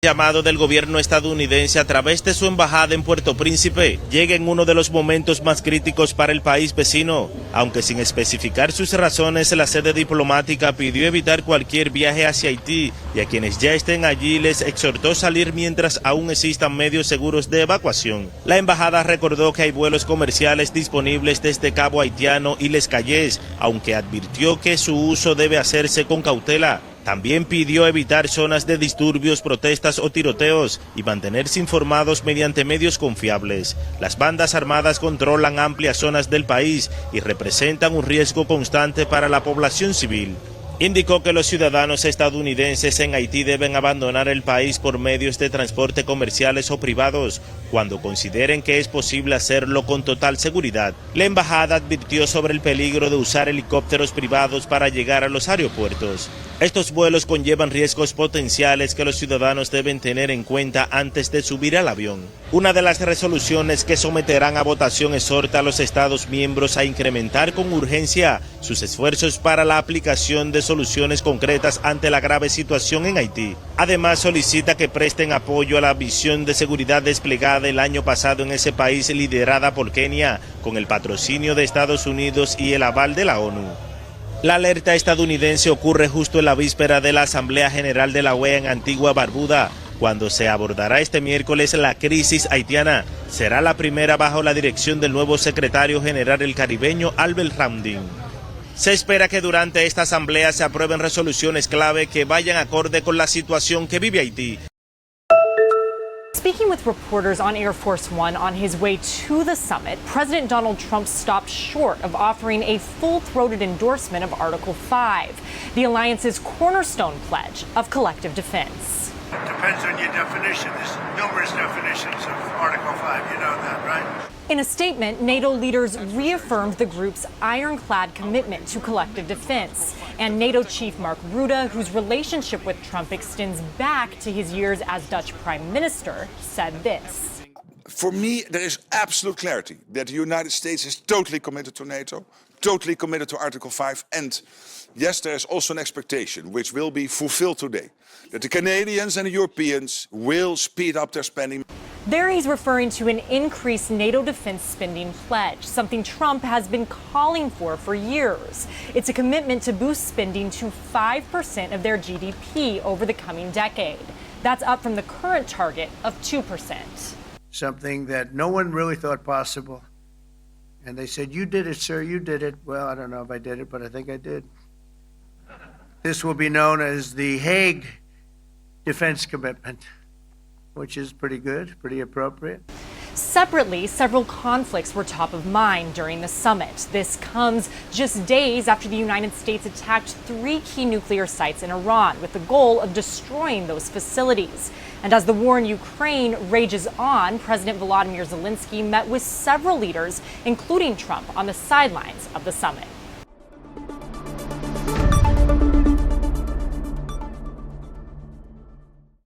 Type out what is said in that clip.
Llamado del gobierno estadounidense a través de su embajada en Puerto Príncipe llega en uno de los momentos más críticos para el país vecino. Aunque sin especificar sus razones, la sede diplomática pidió evitar cualquier viaje hacia Haití y a quienes ya estén allí les exhortó salir mientras aún existan medios seguros de evacuación. La embajada recordó que hay vuelos comerciales disponibles desde Cabo Haitiano y Les Cayes, aunque advirtió que su uso debe hacerse con cautela. También pidió evitar zonas de disturbios, protestas o tiroteos y mantenerse informados mediante medios confiables. Las bandas armadas controlan amplias zonas del país y representan un riesgo constante para la población civil. Indicó que los ciudadanos estadounidenses en Haití deben abandonar el país por medios de transporte comerciales o privados, cuando consideren que es posible hacerlo con total seguridad. La embajada advirtió sobre el peligro de usar helicópteros privados para llegar a los aeropuertos. Estos vuelos conllevan riesgos potenciales que los ciudadanos deben tener en cuenta antes de subir al avión. Una de las resoluciones que someterán a votación exhorta a los Estados miembros a incrementar con urgencia sus esfuerzos para la aplicación de soluciones concretas ante la grave situación en Haití. Además, solicita que presten apoyo a la visión de seguridad desplegada el año pasado en ese país, liderada por Kenia, con el patrocinio de Estados Unidos y el aval de la ONU. La alerta estadounidense ocurre justo en la víspera de la Asamblea General de la OEA en Antigua Barbuda, cuando se abordará este miércoles la crisis haitiana. Será la primera bajo la dirección del nuevo secretario general el caribeño Albert Ramdin. Se espera que durante esta asamblea se aprueben resoluciones clave que vayan acorde con la situación que vive Haití. Speaking with reporters on Air Force One on his way to the summit, President Donald Trump stopped short of offering a full-throated endorsement of Article 5, the alliance's cornerstone pledge of collective defense. It depends on your definition. There's numerous definitions of Article 5. You know that, right? In a statement, NATO leaders reaffirmed the group's ironclad commitment to collective defense. And NATO chief Mark Rutte, whose relationship with Trump extends back to his years as Dutch Prime Minister, said this. For me, there is absolute clarity that the United States is totally committed to NATO, totally committed to Article 5, and yes, there is also an expectation, which will be fulfilled today, that the Canadians and the Europeans will speed up their spending. There he's referring to an increased NATO defense spending pledge, something Trump has been calling for years. It's a commitment to boost spending to 5% of their GDP over the coming decade. That's up from the current target of 2%. Something that no one really thought possible. And they said, "You did it, sir, you did it." Well, I don't know if I did it, but I think I did. This will be known as the Hague Defense Commitment, which is pretty good, pretty appropriate. Separately, several conflicts were top of mind during the summit. This comes just days after the United States attacked 3 key nuclear sites in Iran with the goal of destroying those facilities. And as the war in Ukraine rages on, President Volodymyr Zelensky met with several leaders, including Trump, on the sidelines of the summit.